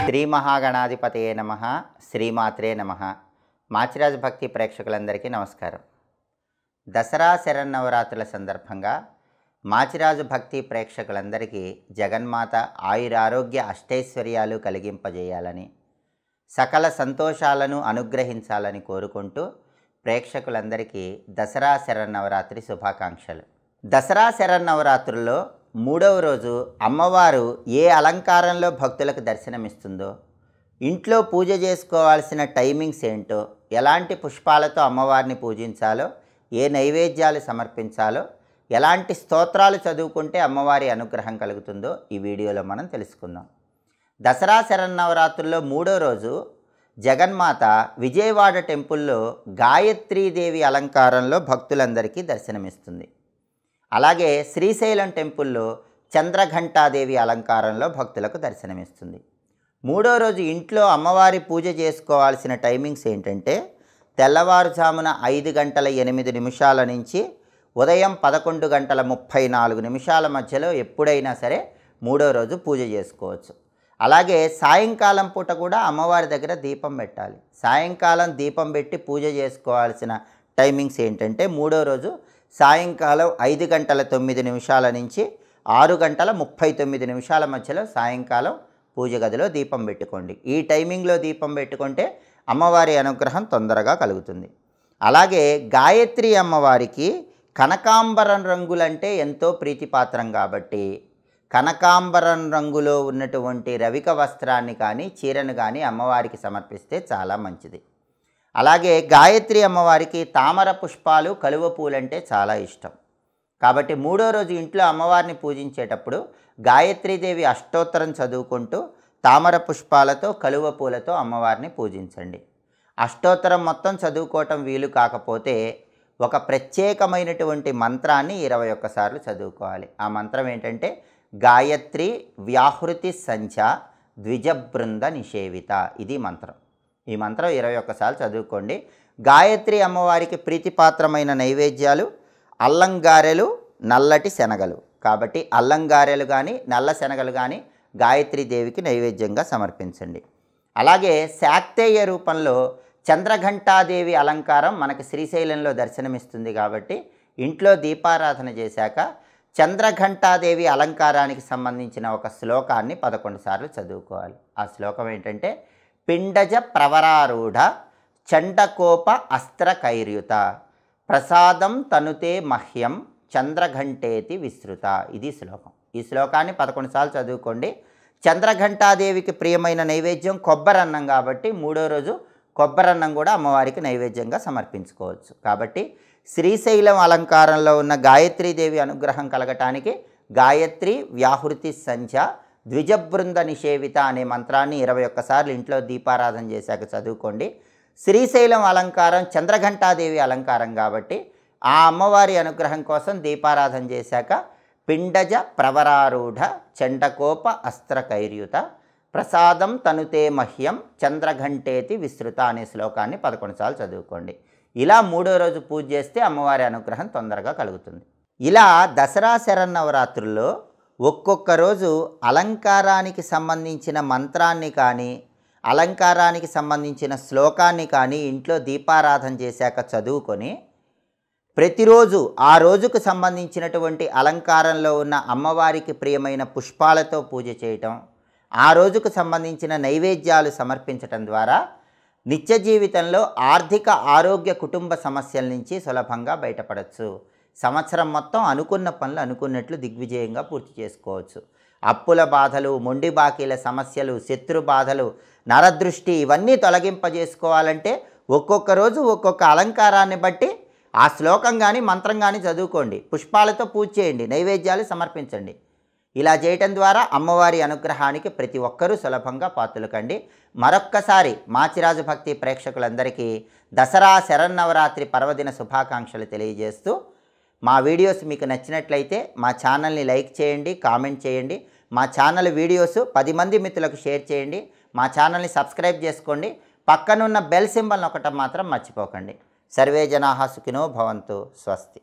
శ్రీ మహాగణాధిపతయే నమః. శ్రీమాత్రే నమః. మాచిరాజు భక్తి ప్రేక్షకులందరికీ నమస్కారం. దసరా శరన్నవరాత్రుల సందర్భంగా మాచిరాజు భక్తి ప్రేక్షకులందరికీ జగన్మాత ఆయురారోగ్య అష్టైశ్వర్యాలు కలిగింపజేయాలని, సకల సంతోషాలను అనుగ్రహించాలని కోరుకుంటూ ప్రేక్షకులందరికీ దసరా శరన్నవరాత్రి శుభాకాంక్షలు. దసరా శరన్నవరాత్రుల్లో 3వ రోజు అమ్మవారు ఏ అలంకారంలో భక్తులకు దర్శనమిస్తుందో, ఇంట్లో పూజ చేసుకోవాల్సిన టైమింగ్స్ ఏంటో, ఎలాంటి పుష్పాలతో అమ్మవారిని పూజించాలో, ఏ నైవేద్యాలు సమర్పించాలో, ఎలాంటి స్తోత్రాలు చదువుకుంటే అమ్మవారి అనుగ్రహం కలుగుతుందో ఈ వీడియోలో మనం తెలుసుకుందాం. దసరా శరన్నవరాత్రుల్లో 3వ రోజు జగన్మాత విజయవాడ టెంపుల్లో గాయత్రీదేవి అలంకారంలో భక్తులందరికీ దర్శనమిస్తుంది. అలాగే శ్రీశైలం టెంపుల్లో చంద్రఘంటాదేవి అలంకారంలో భక్తులకు దర్శనమిస్తుంది. 3వ రోజు ఇంట్లో అమ్మవారి పూజ చేసుకోవాల్సిన టైమింగ్స్ ఏంటంటే, తెల్లవారుజామున 5:08 నుంచి ఉదయం 11:34 మధ్యలో ఎప్పుడైనా సరే 3వ రోజు పూజ చేసుకోవచ్చు. అలాగే సాయంకాలం పూట కూడా అమ్మవారి దగ్గర దీపం పెట్టాలి. సాయంకాలం దీపం పెట్టి పూజ చేసుకోవాల్సిన టైమింగ్స్ ఏంటంటే, 3వ రోజు సాయంకాలం 5:09 నుంచి 6:39 మధ్యలో సాయంకాలం పూజ గదిలో దీపం పెట్టుకోండి. ఈ టైమింగ్లో దీపం పెట్టుకుంటే అమ్మవారి అనుగ్రహం తొందరగా కలుగుతుంది. అలాగే గాయత్రి అమ్మవారికి కనకాంబరం రంగులంటే ఎంతో ప్రీతిపాత్రం కాబట్టి కనకాంబరం రంగులో ఉన్నటువంటి రవిక వస్త్రాన్ని కానీ చీరను కానీ అమ్మవారికి సమర్పిస్తే చాలా మంచిది. అలాగే గాయత్రి అమ్మవారికి తామర పుష్పాలు, కలువ పూలంటే చాలా ఇష్టం కాబట్టి 3వ రోజు ఇంట్లో అమ్మవారిని పూజించేటప్పుడు గాయత్రీదేవి అష్టోత్తరం చదువుకుంటూ తామర పుష్పాలతో, కలువ పూలతో అమ్మవారిని పూజించండి. అష్టోత్తరం మొత్తం చదువుకోవటం వీలు కాకపోతే ఒక ప్రత్యేకమైనటువంటి మంత్రాన్ని 21 సార్లు చదువుకోవాలి. ఆ మంత్రం ఏంటంటే, గాయత్రి వ్యాహృతి సంధ్య ద్విజబృంద నిషేవిత. ఇది మంత్రం. ఈ మంత్రం 21 సార్లు చదువుకోండి. గాయత్రి అమ్మవారికి ప్రీతిపాత్రమైన నైవేద్యాలు అల్లంగారెలు, నల్లటి శనగలు. కాబట్టి అల్లంగారెలు కానీ నల్ల శనగలు కానీ గాయత్రీదేవికి నైవేద్యంగా సమర్పించండి. అలాగే శాక్తేయ రూపంలో చంద్రఘంటాదేవి అలంకారం మనకి శ్రీశైలంలో దర్శనమిస్తుంది కాబట్టి ఇంట్లో దీపారాధన చేశాక చంద్రఘంటాదేవి అలంకారానికి సంబంధించిన ఒక శ్లోకాన్ని 11 సార్లు చదువుకోవాలి. ఆ శ్లోకం ఏంటంటే, పిండజ ప్రవరారూఢ చండకోప అస్త్రకైర్యుత ప్రసాదం తనుతే మహ్యం చంద్రఘంటేతి విస్తృత. ఇది శ్లోకం. ఈ శ్లోకాన్ని 11 సార్లు చదువుకోండి. చంద్రఘంటాదేవికి ప్రియమైన నైవేద్యం కొబ్బరన్నం కాబట్టి 3వ రోజు కొబ్బరన్నం కూడా అమ్మవారికి నైవేద్యంగా సమర్పించుకోవచ్చు. కాబట్టి శ్రీశైలం అలంకారంలో ఉన్న గాయత్రీదేవి అనుగ్రహం కలగటానికి గాయత్రి వ్యాహృతి సంధ్య ద్విజబృంద నిషేవిత అనే మంత్రాన్ని 21 సార్లు ఇంట్లో దీపారాధన చేశాక చదువుకోండి. శ్రీశైలం అలంకారం చంద్రఘంటాదేవి అలంకారం కాబట్టి ఆ అమ్మవారి అనుగ్రహం కోసం దీపారాధన చేశాక పిండజ ప్రవరారూఢ చండకోప అస్త్రకైర్యుత ప్రసాదం తనుతే మహ్యం చంద్రఘంటేతి విస్తృత అనే శ్లోకాన్ని 11 సార్లు చదువుకోండి. ఇలా 3వ రోజు పూజ చేస్తే అమ్మవారి అనుగ్రహం తొందరగా కలుగుతుంది. ఇలా దసరా శరన్నవరాత్రుల్లో ఒక్కొక్క రోజు అలంకారానికి సంబంధించిన మంత్రాన్ని కానీ, అలంకారానికి సంబంధించిన శ్లోకాన్ని కానీ ఇంట్లో దీపారాధన చేశాక చదువుకొని ప్రతిరోజు ఆ రోజుకు సంబంధించినటువంటి అలంకారంలో ఉన్న అమ్మవారికి ప్రియమైన పుష్పాలతో పూజ చేయటం, ఆ రోజుకు సంబంధించిన నైవేద్యాలు సమర్పించటం ద్వారా నిత్య జీవితంలో ఆర్థిక, ఆరోగ్య, కుటుంబ సమస్యల నుంచి సులభంగా బయటపడవచ్చు. సంవత్సరం మొత్తం అనుకున్న పనులు అనుకున్నట్లు దిగ్విజయంగా పూర్తి చేసుకోవచ్చు. అప్పుల బాధలు, మొండి బాకీల సమస్యలు, శత్రు బాధలు, నరదృష్టి ఇవన్నీ తొలగింపజేసుకోవాలంటే ఒక్కొక్క రోజు ఒక్కొక్క అలంకారాన్ని బట్టి ఆ శ్లోకం కానీ మంత్రం కానీ చదువుకోండి. పుష్పాలతో పూజ చేయండి, నైవేద్యాలు సమర్పించండి. ఇలా చేయటం ద్వారా అమ్మవారి అనుగ్రహానికి ప్రతి ఒక్కరూ సులభంగా పాత్రలు కండి. మరొక్కసారి మాచిరాజు భక్తి ప్రేక్షకులందరికీ దసరా శరన్నవరాత్రి పర్వదిన శుభాకాంక్షలు తెలియజేస్తూ, మా వీడియోస్ మీకు నచ్చినట్లయితే మా ఛానల్ని లైక్ చేయండి, కామెంట్ చేయండి. మా ఛానల్ వీడియోస్ 10 మంది మిత్రులకు షేర్ చేయండి. మా ఛానల్ని సబ్స్క్రైబ్ చేసుకోండి. పక్కనున్న బెల్ సింబల్ నొక్కటం మాత్రం మర్చిపోకండి. సర్వే జనాః సుఖినో భవంతు. స్వస్తి.